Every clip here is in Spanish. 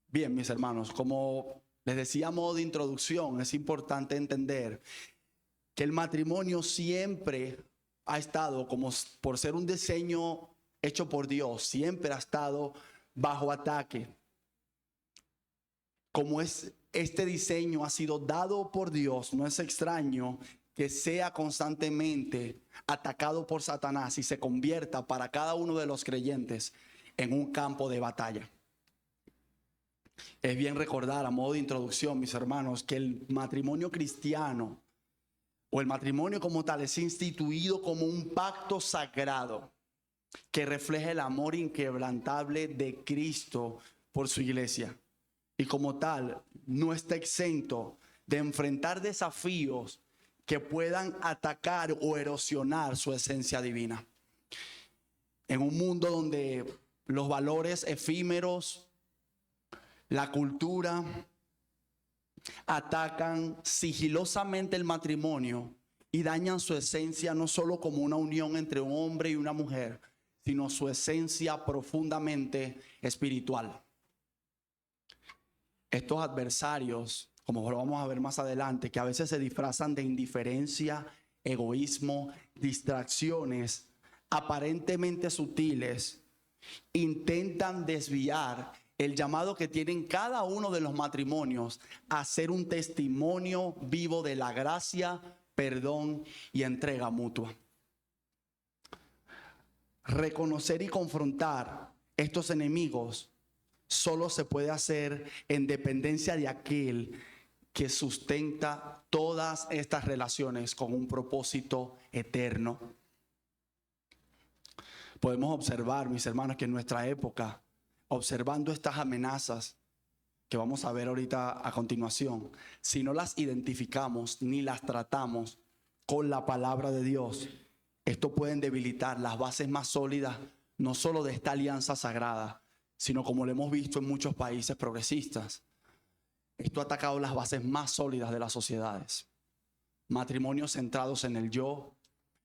Bien, mis hermanos, como les decía a modo de introducción, es importante entender que el matrimonio siempre ha estado, como por ser un diseño hecho por Dios, siempre ha estado bajo ataque. Como este diseño ha sido dado por Dios, no es extraño que sea constantemente atacado por Satanás y se convierta para cada uno de los creyentes en un campo de batalla. Es bien recordar a modo de introducción, mis hermanos, que el matrimonio cristiano o el matrimonio como tal es instituido como un pacto sagrado que refleja el amor inquebrantable de Cristo por su iglesia. Y como tal, no está exento de enfrentar desafíos que puedan atacar o erosionar su esencia divina. En un mundo donde los valores efímeros, la cultura, atacan sigilosamente el matrimonio y dañan su esencia no solo como una unión entre un hombre y una mujer, sino su esencia profundamente espiritual. Estos adversarios, como lo vamos a ver más adelante, que a veces se disfrazan de indiferencia, egoísmo, distracciones aparentemente sutiles, intentan desviar el llamado que tienen cada uno de los matrimonios a ser un testimonio vivo de la gracia, perdón y entrega mutua. Reconocer y confrontar estos enemigos solo se puede hacer en dependencia de aquel que sustenta todas estas relaciones con un propósito eterno. Podemos observar, mis hermanos, que en nuestra época, observando estas amenazas que vamos a ver ahorita a continuación, si no las identificamos ni las tratamos con la palabra de Dios, esto puede debilitar las bases más sólidas, no solo de esta alianza sagrada, sino como lo hemos visto en muchos países progresistas. Esto ha atacado las bases más sólidas de las sociedades. Matrimonios centrados en el yo,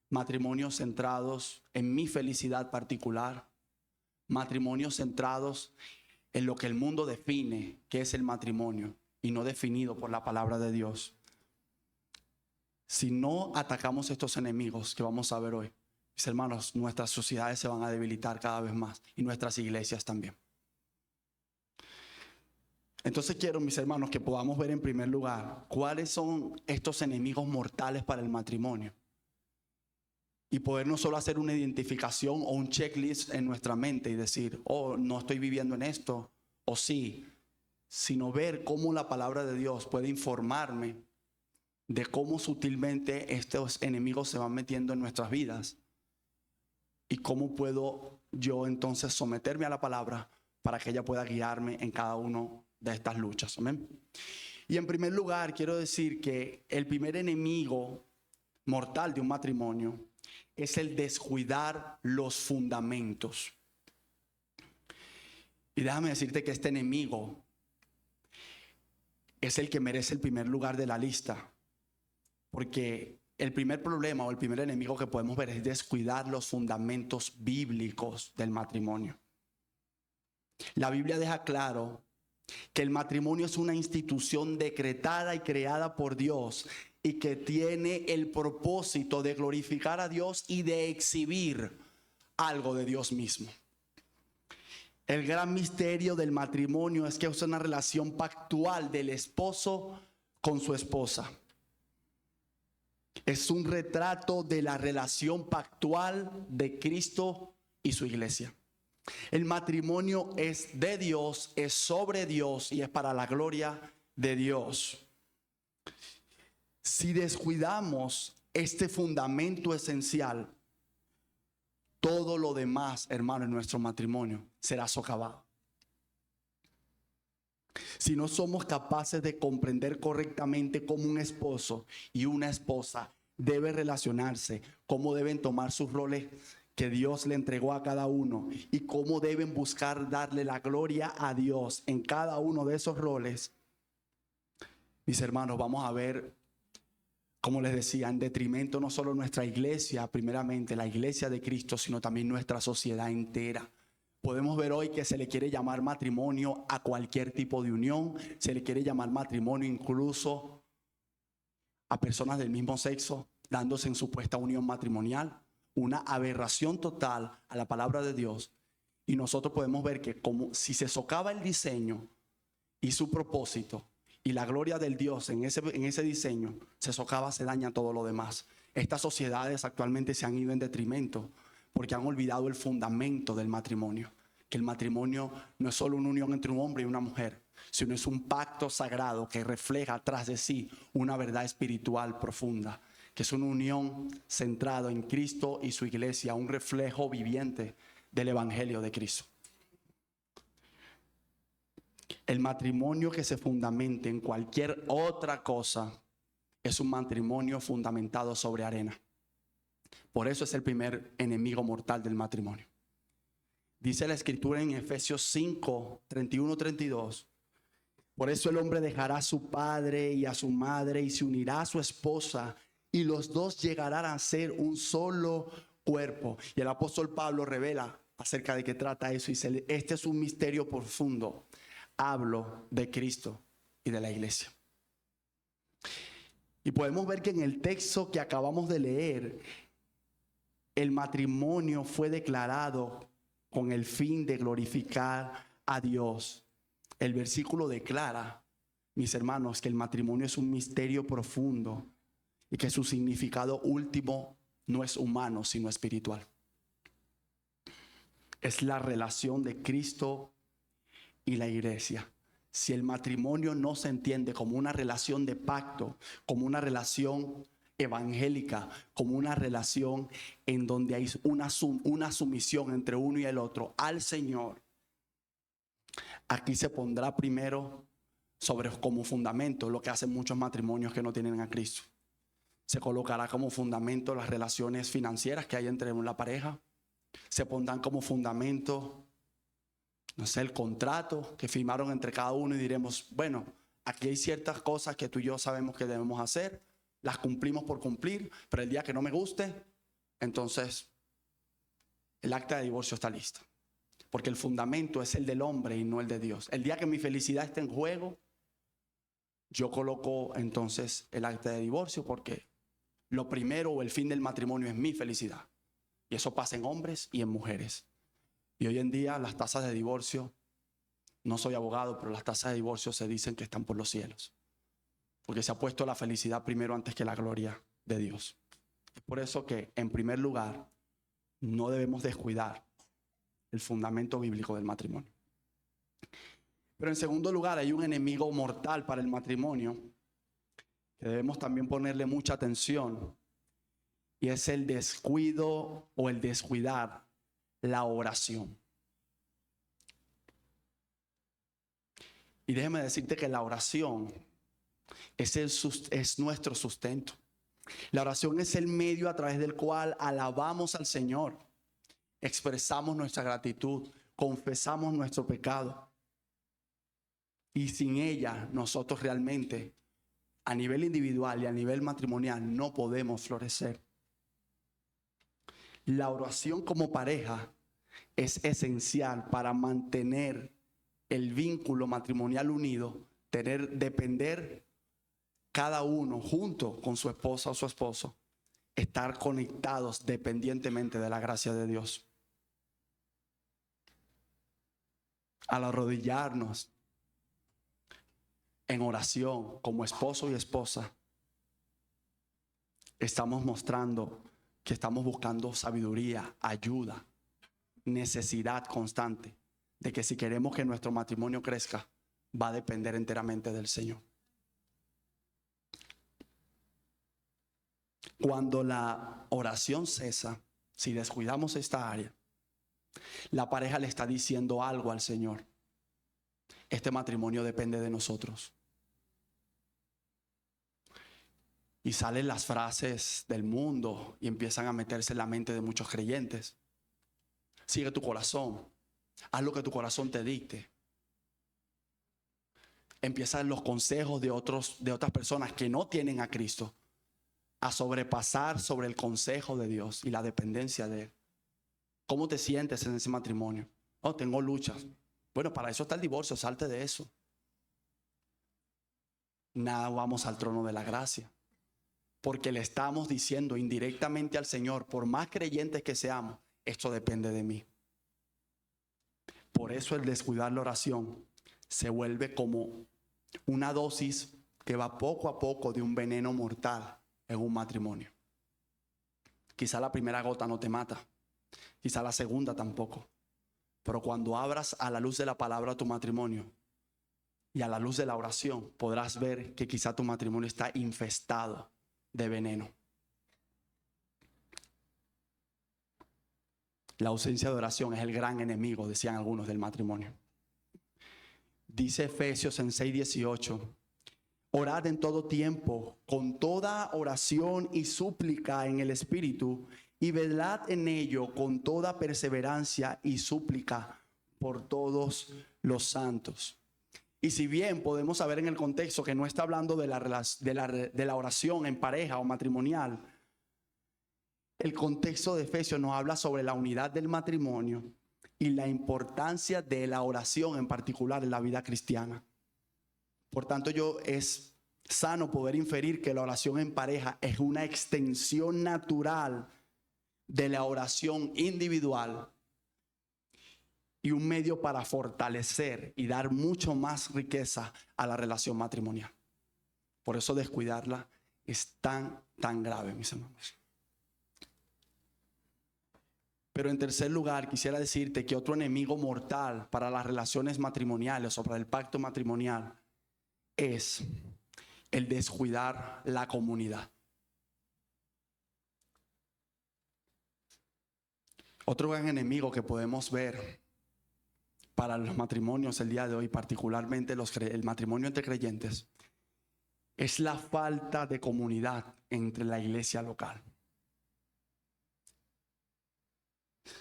matrimonios centrados en mi felicidad particular, matrimonios centrados en lo que el mundo define que es el matrimonio y no definido por la palabra de Dios. Si no atacamos estos enemigos que vamos a ver hoy, mis hermanos, nuestras sociedades se van a debilitar cada vez más y nuestras iglesias también. Entonces quiero, mis hermanos, que podamos ver en primer lugar cuáles son estos enemigos mortales para el matrimonio. Y poder no solo hacer una identificación o un checklist en nuestra mente y decir, oh, no estoy viviendo en esto, o sí, sino ver cómo la palabra de Dios puede informarme de cómo sutilmente estos enemigos se van metiendo en nuestras vidas y cómo puedo yo entonces someterme a la palabra para que ella pueda guiarme en cada uno de estas luchas. Amén. Y en primer lugar quiero decir que el primer enemigo mortal de un matrimonio es el descuidar los fundamentos. Y déjame decirte que este enemigo es el que merece el primer lugar de la lista. Porque el primer problema o el primer enemigo que podemos ver es descuidar los fundamentos bíblicos del matrimonio. La Biblia deja claro que el matrimonio es una institución decretada y creada por Dios y que tiene el propósito de glorificar a Dios y de exhibir algo de Dios mismo. El gran misterio del matrimonio es que es una relación pactual del esposo con su esposa. Es un retrato de la relación pactual de Cristo y su iglesia. El matrimonio es de Dios, es sobre Dios y es para la gloria de Dios. Si descuidamos este fundamento esencial, todo lo demás, hermano, en nuestro matrimonio será socavado. Si no somos capaces de comprender correctamente cómo un esposo y una esposa deben relacionarse, cómo deben tomar sus roles que Dios le entregó a cada uno y cómo deben buscar darle la gloria a Dios en cada uno de esos roles, mis hermanos, vamos a ver, como les decía, en detrimento no solo nuestra iglesia, primeramente la iglesia de Cristo, sino también nuestra sociedad entera. Podemos ver hoy que se le quiere llamar matrimonio a cualquier tipo de unión, se le quiere llamar matrimonio incluso a personas del mismo sexo, dándose en supuesta unión matrimonial, una aberración total a la palabra de Dios. Y nosotros podemos ver que como si se socava el diseño y su propósito y la gloria del Dios en ese diseño, se socava, se daña todo lo demás. Estas sociedades actualmente se han ido en detrimento porque han olvidado el fundamento del matrimonio, que el matrimonio no es solo una unión entre un hombre y una mujer, sino es un pacto sagrado que refleja tras de sí una verdad espiritual profunda, que es una unión centrada en Cristo y su iglesia, un reflejo viviente del evangelio de Cristo. El matrimonio que se fundamente en cualquier otra cosa es un matrimonio fundamentado sobre arena. Por eso es el primer enemigo mortal del matrimonio. Dice la escritura en Efesios 5, 31, 32. Por eso el hombre dejará a su padre y a su madre y se unirá a su esposa y los dos llegarán a ser un solo cuerpo. Y el apóstol Pablo revela acerca de qué trata eso y dice, este es un misterio profundo. Hablo de Cristo y de la iglesia. Y podemos ver que en el texto que acabamos de leer, el matrimonio fue declarado con el fin de glorificar a Dios. El versículo declara, mis hermanos, que el matrimonio es un misterio profundo y que su significado último no es humano, sino espiritual. Es la relación de Cristo y la iglesia. Si el matrimonio no se entiende como una relación de pacto, como una relación evangélica, como una relación en donde hay una sumisión entre uno y el otro al Señor, aquí se pondrá primero como fundamento lo que hacen muchos matrimonios que no tienen a Cristo. Se colocará como fundamento las relaciones financieras que hay entre la pareja. Se pondrán como fundamento, no sé, el contrato que firmaron entre cada uno y diremos, bueno, aquí hay ciertas cosas que tú y yo sabemos que debemos hacer, las cumplimos por cumplir, pero el día que no me guste, entonces el acta de divorcio está lista. Porque el fundamento es el del hombre y no el de Dios. El día que mi felicidad esté en juego, yo coloco entonces el acta de divorcio porque lo primero o el fin del matrimonio es mi felicidad. Y eso pasa en hombres y en mujeres. Y hoy en día las tasas de divorcio, no soy abogado, pero las tasas de divorcio se dicen que están por los cielos. Porque se ha puesto la felicidad primero antes que la gloria de Dios. Es por eso que, en primer lugar, no debemos descuidar el fundamento bíblico del matrimonio. Pero en segundo lugar, hay un enemigo mortal para el matrimonio que debemos también ponerle mucha atención, y es el descuido o el descuidar la oración. Y déjeme decirte que la oración es nuestro sustento. La oración es el medio a través del cual alabamos al Señor, expresamos nuestra gratitud, confesamos nuestro pecado. Y sin ella nosotros realmente, a nivel individual y a nivel matrimonial, no podemos florecer. La oración como pareja es esencial para mantener el vínculo matrimonial unido, depender cada uno junto con su esposa o su esposo, estar conectados dependientemente de la gracia de Dios. Al arrodillarnos en oración como esposo y esposa, estamos mostrando que estamos buscando sabiduría, ayuda, necesidad constante de que si queremos que nuestro matrimonio crezca, va a depender enteramente del Señor. Cuando la oración cesa, si descuidamos esta área, la pareja le está diciendo algo al Señor. Este matrimonio depende de nosotros. Y salen las frases del mundo y empiezan a meterse en la mente de muchos creyentes. Sigue tu corazón. Haz lo que tu corazón te dicte. Empiezan los consejos de otras personas que no tienen a Cristo a sobrepasar sobre el consejo de Dios y la dependencia de Él. ¿Cómo te sientes en ese matrimonio? Oh, tengo luchas. Bueno, para eso está el divorcio, salte de eso. Nada, vamos al trono de la gracia. Porque le estamos diciendo indirectamente al Señor, por más creyentes que seamos, esto depende de mí. Por eso el descuidar la oración se vuelve como una dosis que va poco a poco de un veneno mortal en un matrimonio. Quizá la primera gota no te mata, quizá la segunda tampoco. Pero cuando abras a la luz de la palabra tu matrimonio y a la luz de la oración, podrás ver que quizá tu matrimonio está infestado de veneno. La ausencia de oración es el gran enemigo, decían algunos, del matrimonio. Dice Efesios en 6:18, orad en todo tiempo, con toda oración y súplica en el Espíritu, y velad en ello con toda perseverancia y súplica por todos los santos. Y si bien podemos saber en el contexto que no está hablando de la oración en pareja o matrimonial, el contexto de Efesios nos habla sobre la unidad del matrimonio y la importancia de la oración en particular en la vida cristiana. Por tanto, es sano poder inferir que la oración en pareja es una extensión natural de la oración individual y un medio para fortalecer y dar mucho más riqueza a la relación matrimonial. Por eso descuidarla es tan grave, mis hermanos. Pero en tercer lugar, quisiera decirte que otro enemigo mortal para las relaciones matrimoniales o para el pacto matrimonial es el descuidar la comunidad. Otro gran enemigo que podemos ver para los matrimonios el día de hoy, particularmente el matrimonio entre creyentes, es la falta de comunidad entre la iglesia local.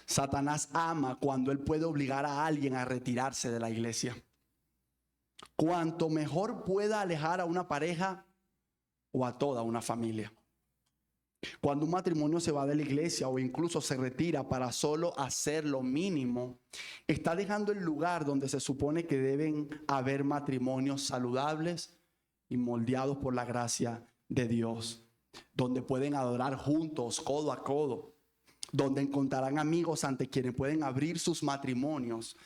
Satanás ama cuando él puede obligar a alguien a retirarse de la iglesia. Cuanto mejor pueda alejar a una pareja o a toda una familia. Cuando un matrimonio se va de la iglesia o incluso se retira para solo hacer lo mínimo, está dejando el lugar donde se supone que deben haber matrimonios saludables y moldeados por la gracia de Dios, donde pueden adorar juntos, codo a codo, donde encontrarán amigos ante quienes pueden abrir sus matrimonios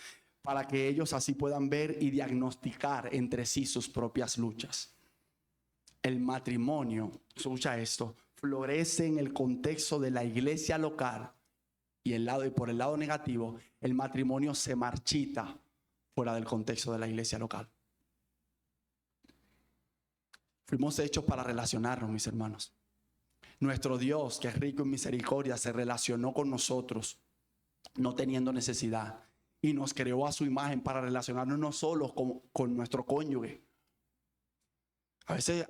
para que ellos así puedan ver y diagnosticar entre sí sus propias luchas. El matrimonio, escucha esto, florece en el contexto de la iglesia local y por el lado negativo, el matrimonio se marchita fuera del contexto de la iglesia local. Fuimos hechos para relacionarnos, mis hermanos. Nuestro Dios, que es rico en misericordia, se relacionó con nosotros, no teniendo necesidad, y nos creó a su imagen para relacionarnos no solo con nuestro cónyuge. A veces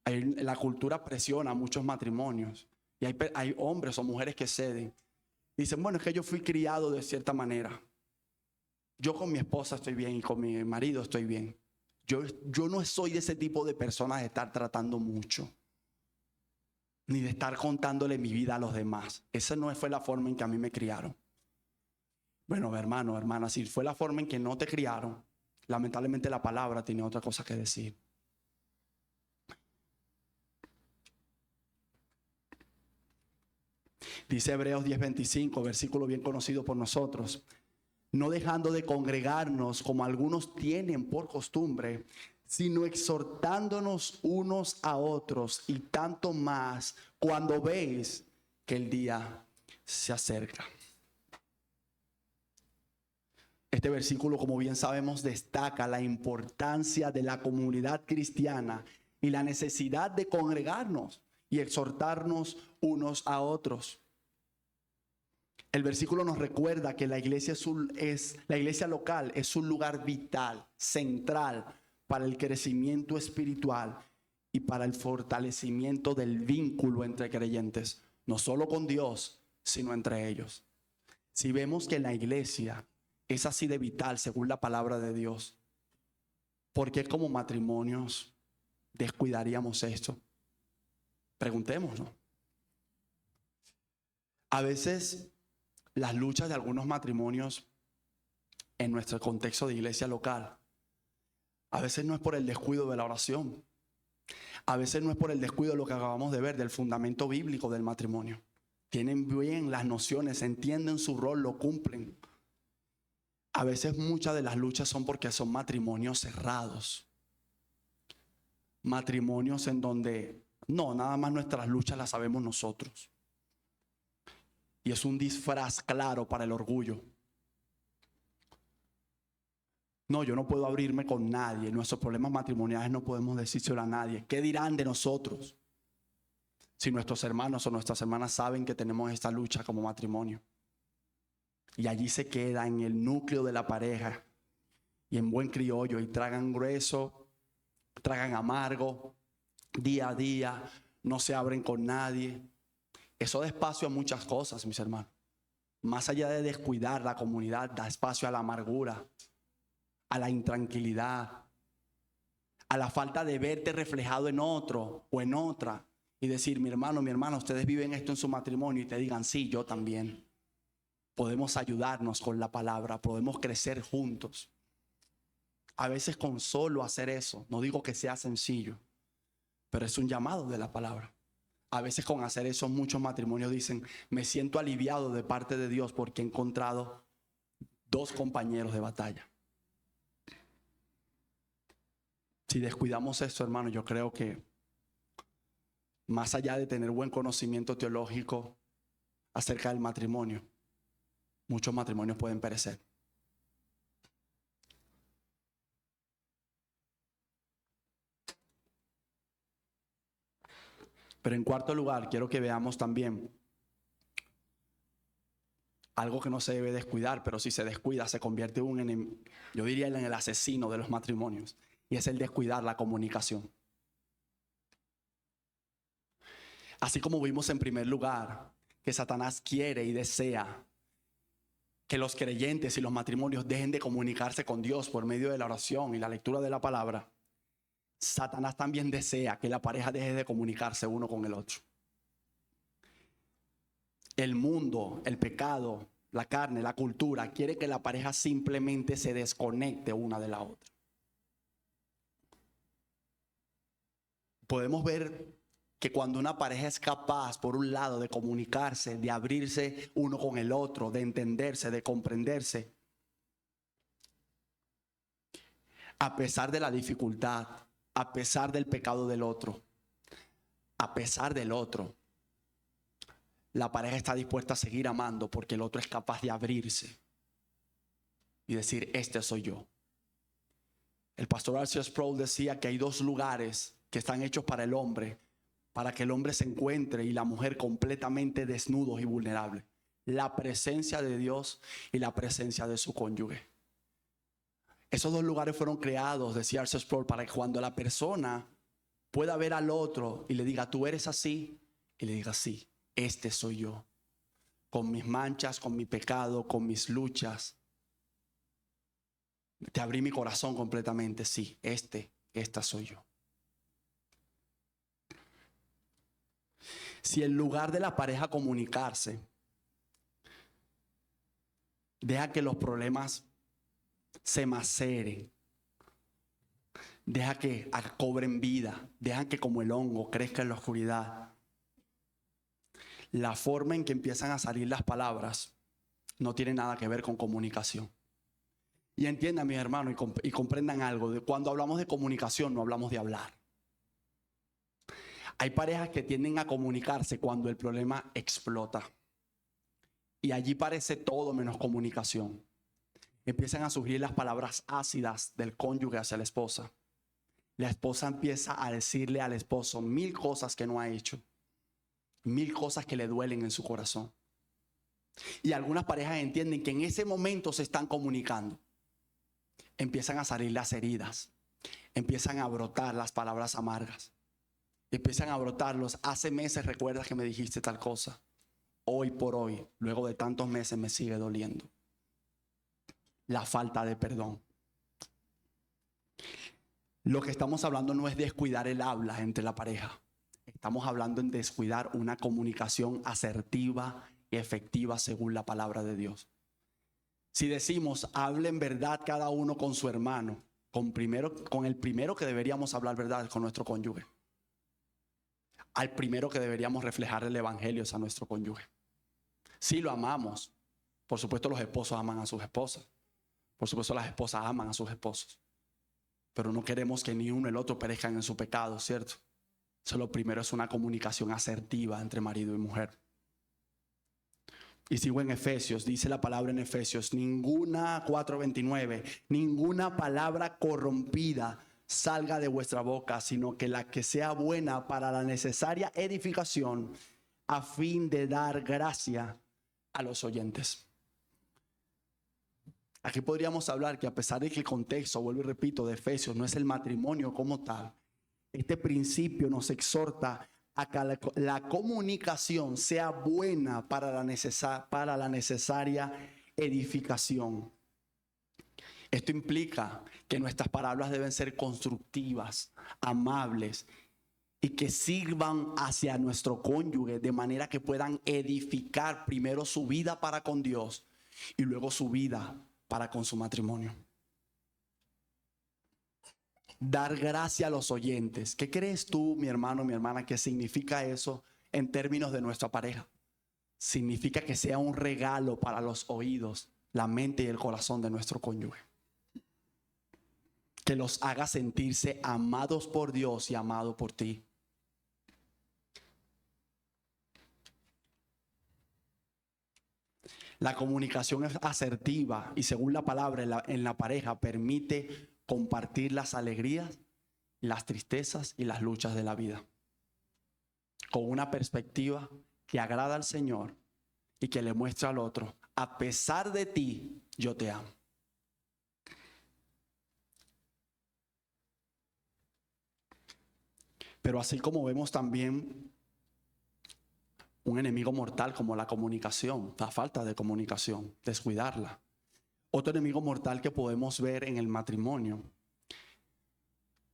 la cultura presiona a muchos matrimonios, y hay hombres o mujeres que ceden. Dicen, bueno, es que yo fui criado de cierta manera. Yo con mi esposa estoy bien y con mi marido estoy bien. Yo no soy de ese tipo de personas de estar tratando mucho, ni de estar contándole mi vida a los demás. Esa no fue la forma en que a mí me criaron. Bueno, hermano, hermana, si fue la forma en que no te criaron, lamentablemente la palabra tiene otra cosa que decir. Dice Hebreos 10:25, versículo bien conocido por nosotros. No dejando de congregarnos como algunos tienen por costumbre, sino exhortándonos unos a otros, y tanto más cuando veis que el día se acerca. Este versículo, como bien sabemos, destaca la importancia de la comunidad cristiana y la necesidad de congregarnos y exhortarnos unos a otros. El versículo nos recuerda que la iglesia local es un lugar vital, central para el crecimiento espiritual y para el fortalecimiento del vínculo entre creyentes, no solo con Dios, sino entre ellos. Si vemos que la iglesia es así de vital según la palabra de Dios, ¿por qué como matrimonios descuidaríamos esto? Preguntémonos. A veces las luchas de algunos matrimonios en nuestro contexto de iglesia local, a veces no es por el descuido de la oración. A veces no es por el descuido de lo que acabamos de ver, del fundamento bíblico del matrimonio. Tienen bien las nociones, entienden su rol, lo cumplen. A veces muchas de las luchas son porque son matrimonios cerrados. Matrimonios en donde no, nada más nuestras luchas las sabemos nosotros. Y es un disfraz claro para el orgullo. No, yo no puedo abrirme con nadie. Nuestros problemas matrimoniales no podemos decírselo a nadie. ¿Qué dirán de nosotros? Si nuestros hermanos o nuestras hermanas saben que tenemos esta lucha como matrimonio. Y allí se queda en el núcleo de la pareja. Y en buen criollo. Y tragan grueso, tragan amargo, día a día. No se abren con nadie. Eso da espacio a muchas cosas, mis hermanos. Más allá de descuidar la comunidad, da espacio a la amargura, a la intranquilidad, a la falta de verte reflejado en otro o en otra y decir, mi hermano, mi hermana, ustedes viven esto en su matrimonio, y te digan, sí, yo también. Podemos ayudarnos con la palabra, podemos crecer juntos. A veces con solo hacer eso, no digo que sea sencillo, pero es un llamado de la palabra. A veces con hacer eso muchos matrimonios dicen, me siento aliviado de parte de Dios porque he encontrado dos compañeros de batalla. Si descuidamos esto, hermano, yo creo que más allá de tener buen conocimiento teológico acerca del matrimonio, muchos matrimonios pueden perecer. Pero en cuarto lugar, quiero que veamos también algo que no se debe descuidar, pero si se descuida se convierte en un enemigo, yo diría en el asesino de los matrimonios, y es el descuidar la comunicación. Así como vimos en primer lugar que Satanás quiere y desea que los creyentes y los matrimonios dejen de comunicarse con Dios por medio de la oración y la lectura de la palabra, Satanás también desea que la pareja deje de comunicarse uno con el otro. El mundo, el pecado, la carne, la cultura quiere que la pareja simplemente se desconecte una de la otra. Podemos ver que cuando una pareja es capaz, por un lado, de comunicarse, de abrirse uno con el otro, de entenderse, de comprenderse, a pesar de la dificultad, a pesar del pecado del otro, a pesar del otro, la pareja está dispuesta a seguir amando porque el otro es capaz de abrirse y decir, este soy yo. El pastor R.C. Sproul decía que hay dos lugares que están hechos para el hombre, para que el hombre se encuentre y la mujer completamente desnudos y vulnerables: la presencia de Dios y la presencia de su cónyuge. Esos dos lugares fueron creados, decía R.C. Sproul, para que cuando la persona pueda ver al otro y le diga, tú eres así, y le diga, sí, este soy yo, con mis manchas, con mi pecado, con mis luchas. Te abrí mi corazón completamente, sí, esta soy yo. Si en lugar de la pareja comunicarse, deja que los problemas se maceren, deja que cobren vida, deja que como el hongo crezca en la oscuridad, la forma en que empiezan a salir las palabras no tiene nada que ver con comunicación. Y entiendan, mis hermanos, y comprendan algo: cuando hablamos de comunicación no hablamos de hablar. Hay parejas que tienden a comunicarse cuando el problema explota, y allí parece todo menos comunicación. Empiezan a surgir las palabras ácidas del cónyuge hacia la esposa. La esposa empieza a decirle al esposo 1000 cosas que no ha hecho, 1000 cosas que le duelen en su corazón. Y algunas parejas entienden que en ese momento se están comunicando. Empiezan a salir las heridas, empiezan a brotar las palabras amargas, empiezan a brotarlos. Hace meses recuerdas que me dijiste tal cosa. Hoy por hoy, luego de tantos meses, me sigue doliendo. La falta de perdón. Lo que estamos hablando no es descuidar el habla entre la pareja. Estamos hablando en descuidar una comunicación asertiva y efectiva según la palabra de Dios. Si decimos, hablen verdad cada uno con su hermano, con el primero que deberíamos hablar verdad, con nuestro cónyuge. Al primero que deberíamos reflejar el evangelio es a nuestro cónyuge. Si lo amamos, por supuesto los esposos aman a sus esposas. Por supuesto las esposas aman a sus esposos. Pero no queremos que ni uno ni el otro perezcan en su pecado, ¿cierto? Eso lo primero es una comunicación asertiva entre marido y mujer. Y sigo en Efesios, dice la palabra en Efesios, 4:29, ninguna palabra corrompida salga de vuestra boca, sino que la que sea buena para la necesaria edificación, a fin de dar gracia a los oyentes. Aquí podríamos hablar que a pesar de que el contexto, vuelvo y repito, de Efesios no es el matrimonio como tal, este principio nos exhorta a que la comunicación sea buena para la necesaria edificación. Esto implica que nuestras palabras deben ser constructivas, amables y que sirvan hacia nuestro cónyuge de manera que puedan edificar primero su vida para con Dios y luego su vida para con su matrimonio. Dar gracia a los oyentes. ¿Qué crees tú, mi hermano, mi hermana, que significa eso en términos de nuestra pareja? Significa que sea un regalo para los oídos, la mente y el corazón de nuestro cónyuge. Que los haga sentirse amados por Dios y amados por ti. La comunicación es asertiva y según la palabra en la pareja permite compartir las alegrías, las tristezas y las luchas de la vida. Con una perspectiva que agrada al Señor y que le muestra al otro, a pesar de ti, yo te amo. Pero así como vemos también un enemigo mortal como la comunicación, la falta de comunicación, descuidarla. Otro enemigo mortal que podemos ver en el matrimonio,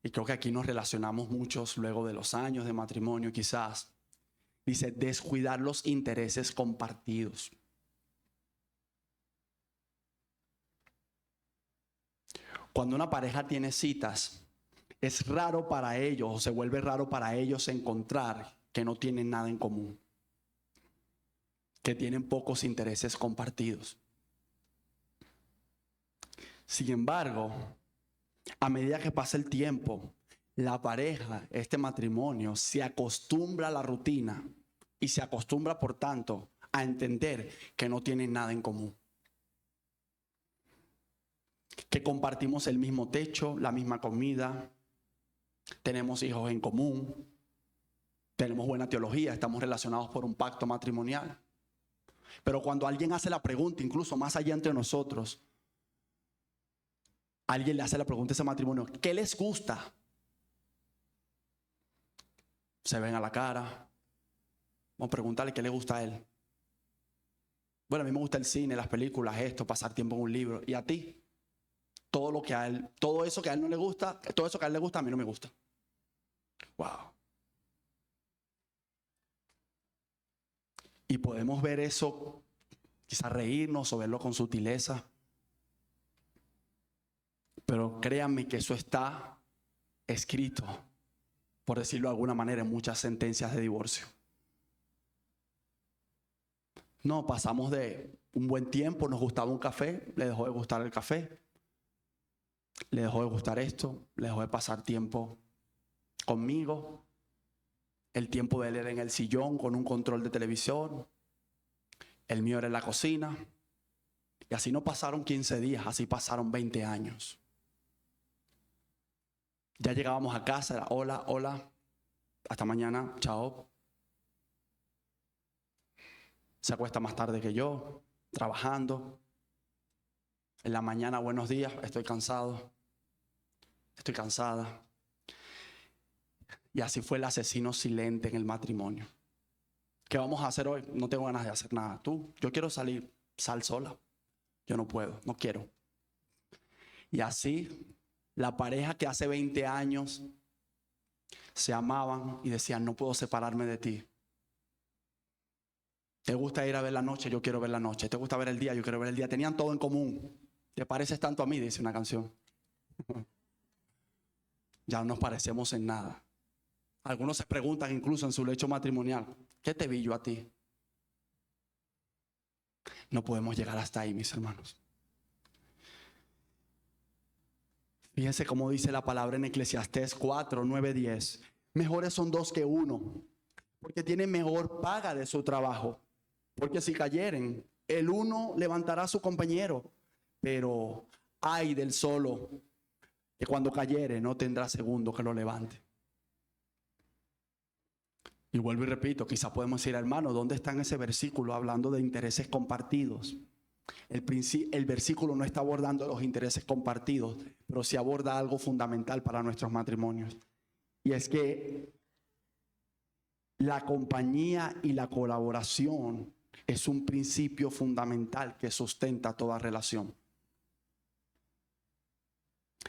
y creo que aquí nos relacionamos muchos luego de los años de matrimonio quizás, dice descuidar los intereses compartidos. Cuando una pareja tiene citas, es raro para ellos, o se vuelve raro para ellos encontrar que no tienen nada en común, que tienen pocos intereses compartidos. Sin embargo, a medida que pasa el tiempo, la pareja, este matrimonio, se acostumbra a la rutina y se acostumbra, por tanto, a entender que no tienen nada en común. Que compartimos el mismo techo, la misma comida, tenemos hijos en común, tenemos buena teología, estamos relacionados por un pacto matrimonial. Pero cuando alguien hace la pregunta, incluso más allá entre nosotros, alguien le hace la pregunta a ese matrimonio, ¿qué les gusta? Se ven a la cara. Vamos a preguntarle qué le gusta a él. Bueno, a mí me gusta el cine, las películas, esto, pasar tiempo en un libro. ¿Y a ti? Todo eso que a él no le gusta, todo eso que a él le gusta, a mí no me gusta. Wow. Y podemos ver eso, quizás reírnos o verlo con sutileza. Pero créanme que eso está escrito, por decirlo de alguna manera, en muchas sentencias de divorcio. No, pasamos de un buen tiempo, nos gustaba un café, le dejó de gustar el café, le dejó de gustar esto, le dejó de pasar tiempo conmigo. El tiempo de él era en el sillón con un control de televisión, el mío era en la cocina. Y así no pasaron 15 días, así pasaron 20 años. Ya llegábamos a casa, era hola, hola, hasta mañana, chao. Se acuesta más tarde que yo, trabajando. En la mañana, buenos días, estoy cansado, estoy cansada. Y así fue el asesino silente en el matrimonio. ¿Qué vamos a hacer hoy? No tengo ganas de hacer nada. Yo quiero salir, sal sola. Yo no puedo, no quiero. Y así, la pareja que hace 20 años se amaban y decían, no puedo separarme de ti. ¿Te gusta ir a ver la noche? Yo quiero ver la noche. ¿Te gusta ver el día? Yo quiero ver el día. Tenían todo en común. ¿Te pareces tanto a mí? Dice una canción. Ya no nos parecemos en nada. Algunos se preguntan incluso en su lecho matrimonial, ¿qué te vi yo a ti? No podemos llegar hasta ahí, mis hermanos. Fíjense cómo dice la palabra en Eclesiastés 4, 9, 10. Mejores son dos que uno, porque tienen mejor paga de su trabajo. Porque si cayeren, el uno levantará a su compañero, pero ay del solo, que cuando cayere no tendrá segundo que lo levante. Y vuelvo y repito, quizá podemos decir, hermano, ¿dónde está en ese versículo hablando de intereses compartidos? El versículo no está abordando los intereses compartidos, pero sí aborda algo fundamental para nuestros matrimonios. Y es que la compañía y la colaboración es un principio fundamental que sustenta toda relación.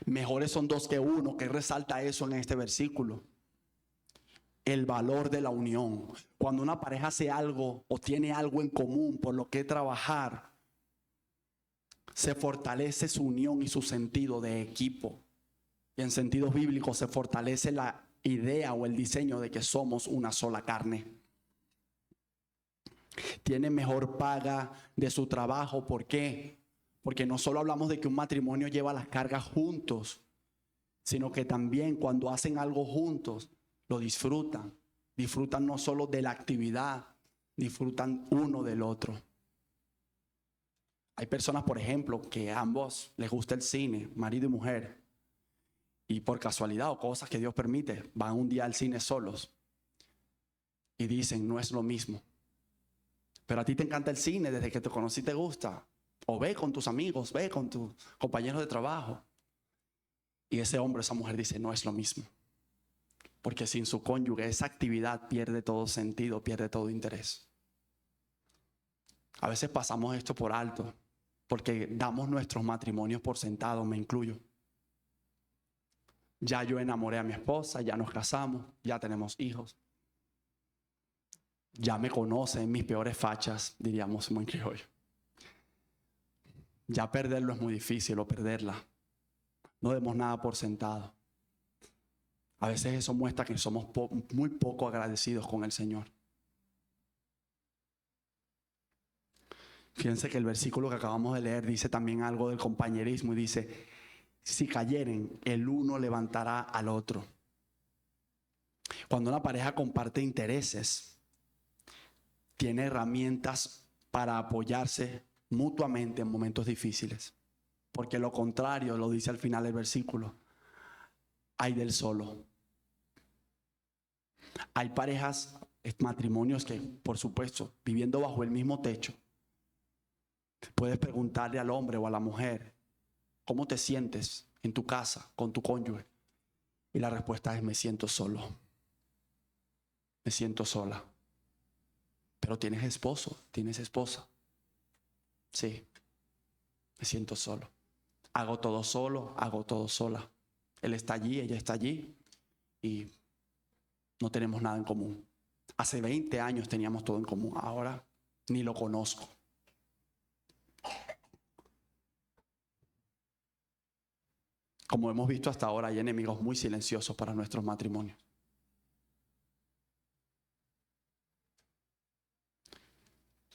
Mejores son dos que uno, que resalta eso en este versículo. El valor de la unión. Cuando una pareja hace algo o tiene algo en común por lo que trabajar, se fortalece su unión y su sentido de equipo. Y en sentidos bíblicos se fortalece la idea o el diseño de que somos una sola carne. Tiene mejor paga de su trabajo. ¿Por qué? Porque no solo hablamos de que un matrimonio lleva las cargas juntos, sino que también cuando hacen algo juntos, lo disfrutan. Disfrutan no solo de la actividad, disfrutan uno del otro. Hay personas, por ejemplo, que a ambos les gusta el cine, marido y mujer, y por casualidad o cosas que Dios permite, van un día al cine solos y dicen, no es lo mismo. Pero a ti te encanta el cine, desde que te conocí te gusta. O ve con tus amigos, ve con tus compañeros de trabajo. Y ese hombre, esa mujer dice, no es lo mismo. Porque sin su cónyuge esa actividad pierde todo sentido, pierde todo interés. A veces pasamos esto por alto, porque damos nuestros matrimonios por sentados, me incluyo. Ya yo enamoré a mi esposa, ya nos casamos, ya tenemos hijos. Ya me conocen mis peores fachas, diríamos muy criollo. Ya perderlo es muy difícil, o perderla. No demos nada por sentado. A veces eso muestra que somos muy poco agradecidos con el Señor. Fíjense que el versículo que acabamos de leer dice también algo del compañerismo y dice, si cayeren, el uno levantará al otro. Cuando una pareja comparte intereses, tiene herramientas para apoyarse mutuamente en momentos difíciles. Porque lo contrario, lo dice al final del versículo, hay del solo. Hay parejas, matrimonios que, por supuesto, viviendo bajo el mismo techo, puedes preguntarle al hombre o a la mujer, ¿cómo te sientes en tu casa con tu cónyuge? Y la respuesta es, me siento solo. Me siento sola. Pero tienes esposo, tienes esposa. Sí, me siento solo. Hago todo solo, hago todo sola. Él está allí, ella está allí y no tenemos nada en común. Hace 20 años teníamos todo en común, ahora ni lo conozco. Como hemos visto hasta ahora, hay enemigos muy silenciosos para nuestros matrimonios.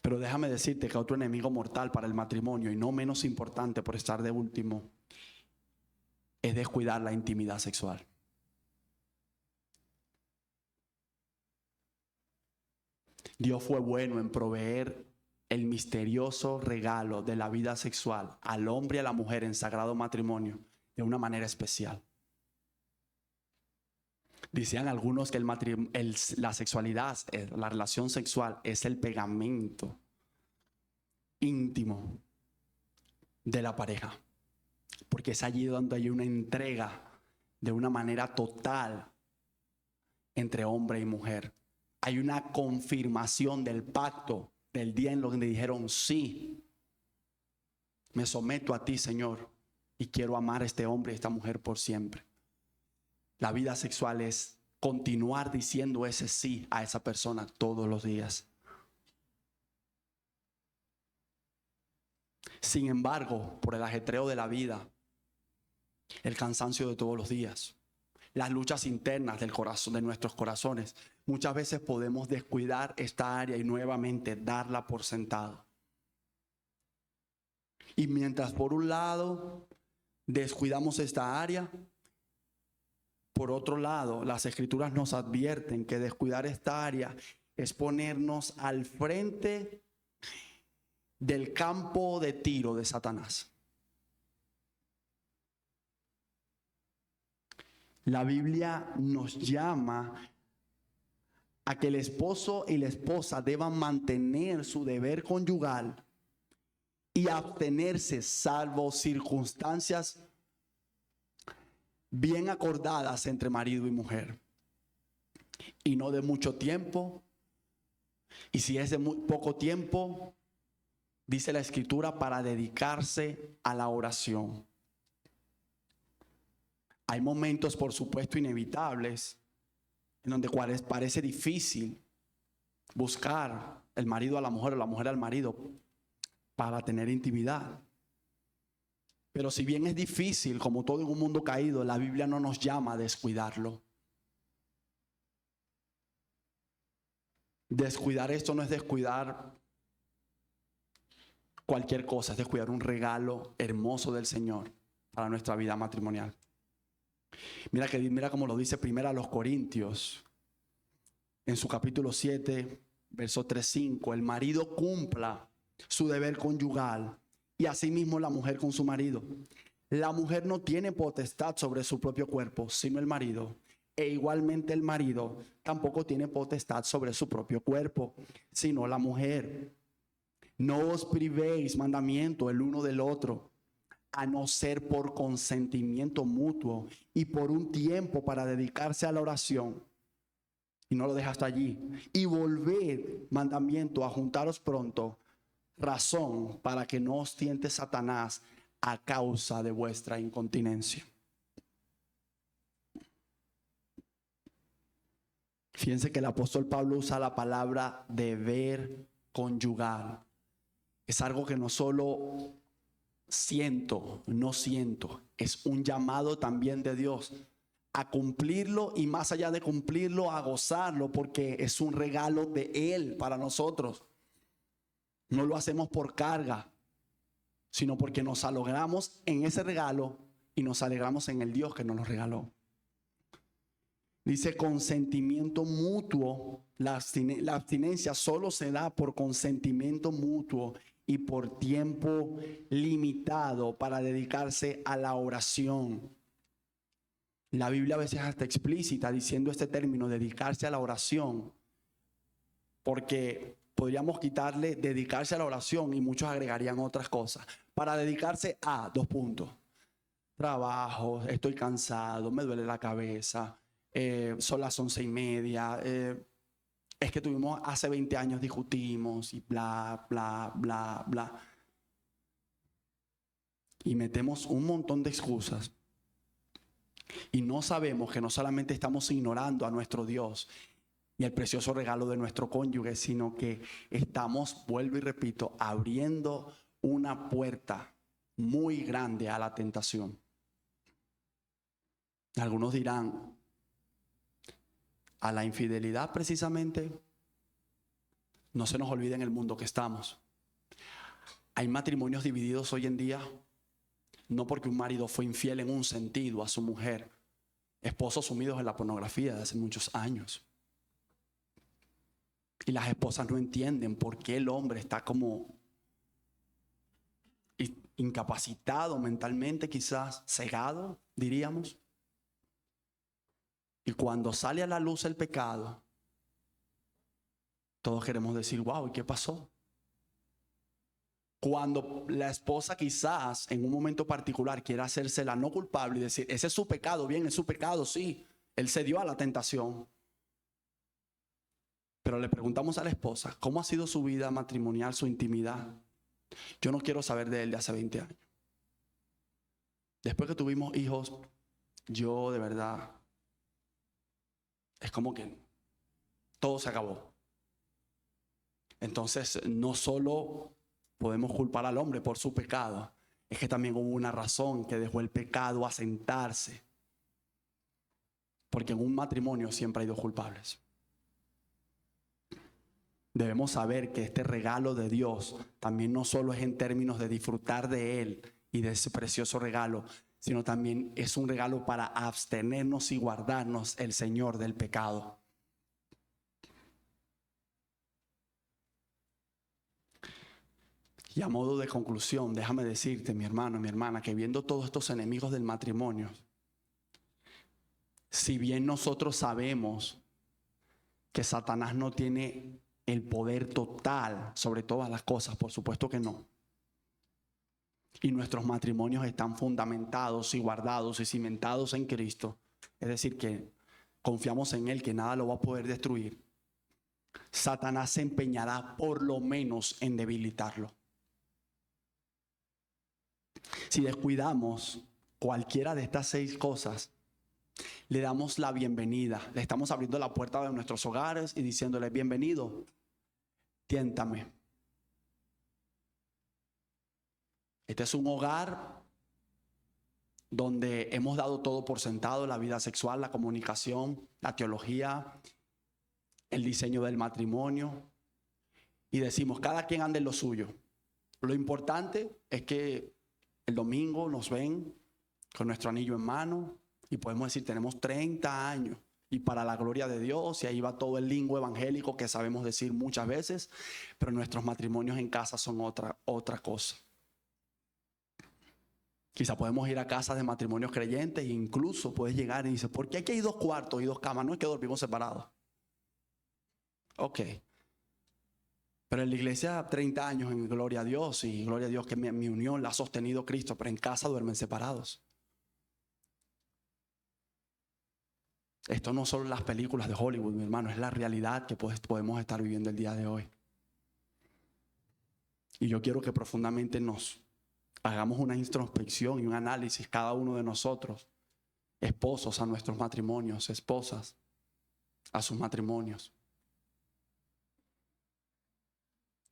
Pero déjame decirte que otro enemigo mortal para el matrimonio, y no menos importante por estar de último, es descuidar la intimidad sexual. Dios fue bueno en proveer el misterioso regalo de la vida sexual al hombre y a la mujer en sagrado matrimonio de una manera especial. Decían algunos que la sexualidad, la relación sexual es el pegamento íntimo de la pareja, porque es allí donde hay una entrega de una manera total entre hombre y mujer. Hay una confirmación del pacto, del día en donde dijeron, sí, me someto a ti, Señor, y quiero amar a este hombre y a esta mujer por siempre. La vida sexual es continuar diciendo ese sí a esa persona todos los días. Sin embargo, por el ajetreo de la vida, el cansancio de todos los días, las luchas internas del corazón, de nuestros corazones, muchas veces podemos descuidar esta área y nuevamente darla por sentado. Y mientras por un lado descuidamos esta área, por otro lado, las Escrituras nos advierten que descuidar esta área es ponernos al frente del campo de tiro de Satanás. La Biblia nos llama a que el esposo y la esposa deban mantener su deber conyugal y abstenerse salvo circunstancias bien acordadas entre marido y mujer, y no de mucho tiempo. Y si es de muy poco tiempo, dice la Escritura, para dedicarse a la oración. Hay momentos, por supuesto, inevitables en donde parece difícil buscar el marido a la mujer o la mujer al marido para tener intimidad. Pero si bien es difícil, como todo en un mundo caído, la Biblia no nos llama a descuidarlo. Descuidar esto no es descuidar cualquier cosa, es descuidar un regalo hermoso del Señor para nuestra vida matrimonial. Mira cómo lo dice primero a los Corintios, en su capítulo 7, verso 3-5. El marido cumpla su deber conyugal y asimismo la mujer con su marido. La mujer no tiene potestad sobre su propio cuerpo, sino el marido. E igualmente el marido tampoco tiene potestad sobre su propio cuerpo, sino la mujer. No os privéis mandamiento el uno del otro, a no ser por consentimiento mutuo y por un tiempo para dedicarse a la oración. Y no lo deja hasta allí. Y volved, mandamiento, a juntaros pronto, razón para que no os tiente Satanás a causa de vuestra incontinencia. Fíjense que el apóstol Pablo usa la palabra deber conyugal. Es algo que no solo no siento, es un llamado también de Dios a cumplirlo y más allá de cumplirlo, a gozarlo, porque es un regalo de Él para nosotros. No lo hacemos por carga, sino porque nos alegramos en ese regalo y nos alegramos en el Dios que nos lo regaló. Dice consentimiento mutuo. La abstinencia solo se da por consentimiento mutuo y por tiempo limitado para dedicarse a la oración. La Biblia a veces hasta explícita diciendo este término, dedicarse a la oración, porque podríamos quitarle dedicarse a la oración y muchos agregarían otras cosas. Para dedicarse a 2 puntos. Trabajo, estoy cansado, me duele la cabeza, son las 11:30, es que tuvimos hace 20 años discutimos y bla, bla, bla, bla. Y metemos un montón de excusas. Y no sabemos que no solamente estamos ignorando a nuestro Dios y el precioso regalo de nuestro cónyuge, sino que estamos, vuelvo y repito, abriendo una puerta muy grande a la tentación. Algunos dirán, a la infidelidad precisamente. No se nos olvide en el mundo que estamos. Hay matrimonios divididos hoy en día, no porque un marido fue infiel en un sentido a su mujer, esposos sumidos en la pornografía de hace muchos años. Y las esposas no entienden por qué el hombre está como incapacitado mentalmente, quizás cegado, diríamos. Y cuando sale a la luz el pecado, todos queremos decir, wow, ¿y qué pasó? Cuando la esposa quizás en un momento particular quiera hacerse la no culpable y decir, ese es su pecado, bien, es su pecado, sí, él cedió a la tentación. Pero le preguntamos a la esposa, ¿cómo ha sido su vida matrimonial, su intimidad? Yo no quiero saber de él de hace 20 años. Después que tuvimos hijos, yo de verdad, es como que todo se acabó. Entonces, no solo podemos culpar al hombre por su pecado, es que también hubo una razón que dejó el pecado asentarse. Porque en un matrimonio siempre hay dos culpables. Debemos saber que este regalo de Dios también no solo es en términos de disfrutar de Él y de ese precioso regalo, sino también es un regalo para abstenernos y guardarnos el Señor del pecado. Y a modo de conclusión, déjame decirte, mi hermano, mi hermana, que viendo todos estos enemigos del matrimonio, si bien nosotros sabemos que Satanás no tiene el poder total sobre todas las cosas, por supuesto que no. Y nuestros matrimonios están fundamentados y guardados y cimentados en Cristo. Es decir, que confiamos en Él, que nada lo va a poder destruir. Satanás se empeñará por lo menos en debilitarlo. Si descuidamos cualquiera de estas 6 cosas, le damos la bienvenida. Le estamos abriendo la puerta de nuestros hogares y diciéndole: bienvenido, tiéntame. Este es un hogar donde hemos dado todo por sentado: la vida sexual, la comunicación, la teología, el diseño del matrimonio. Y decimos, cada quien ande en lo suyo. Lo importante es que el domingo nos ven con nuestro anillo en mano y podemos decir, tenemos 30 años y para la gloria de Dios, y ahí va todo el lingo evangélico que sabemos decir muchas veces, pero nuestros matrimonios en casa son otra cosa. Quizá podemos ir a casas de matrimonios creyentes e incluso puedes llegar y dices, ¿por qué aquí hay 2 cuartos y 2 camas? No es que dormimos separados. Ok. Pero en la iglesia 30 años en gloria a Dios, y gloria a Dios que mi unión la ha sostenido Cristo, pero en casa duermen separados. Esto no son las películas de Hollywood, mi hermano, es la realidad que podemos estar viviendo el día de hoy. Y yo quiero que profundamente nos hagamos una introspección y un análisis, cada uno de nosotros, esposos a nuestros matrimonios, esposas a sus matrimonios.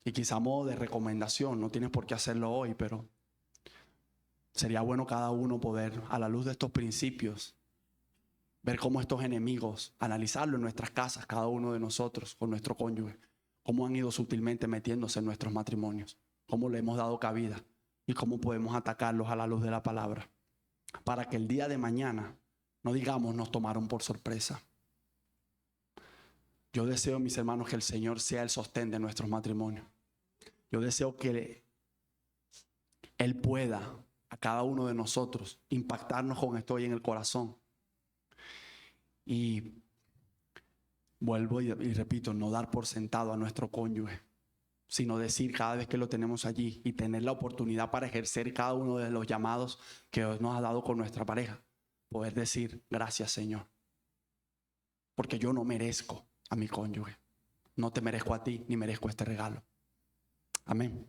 Y quizá a modo de recomendación, no tienes por qué hacerlo hoy, pero sería bueno cada uno poder, a la luz de estos principios, ver cómo estos enemigos, analizarlo en nuestras casas, cada uno de nosotros, con nuestro cónyuge, cómo han ido sutilmente metiéndose en nuestros matrimonios, cómo le hemos dado cabida y cómo podemos atacarlos a la luz de la palabra, para que el día de mañana no digamos nos tomaron por sorpresa. Yo deseo, mis hermanos, que el Señor sea el sostén de nuestros matrimonios. Yo deseo que Él pueda a cada uno de nosotros impactarnos con esto hoy en el corazón. Y vuelvo y repito, no dar por sentado a nuestro cónyuge, sino decir cada vez que lo tenemos allí y tener la oportunidad para ejercer cada uno de los llamados que Dios nos ha dado con nuestra pareja. Poder decir, gracias, Señor, porque yo no merezco a mi cónyuge. No te merezco a ti, ni merezco este regalo. Amén.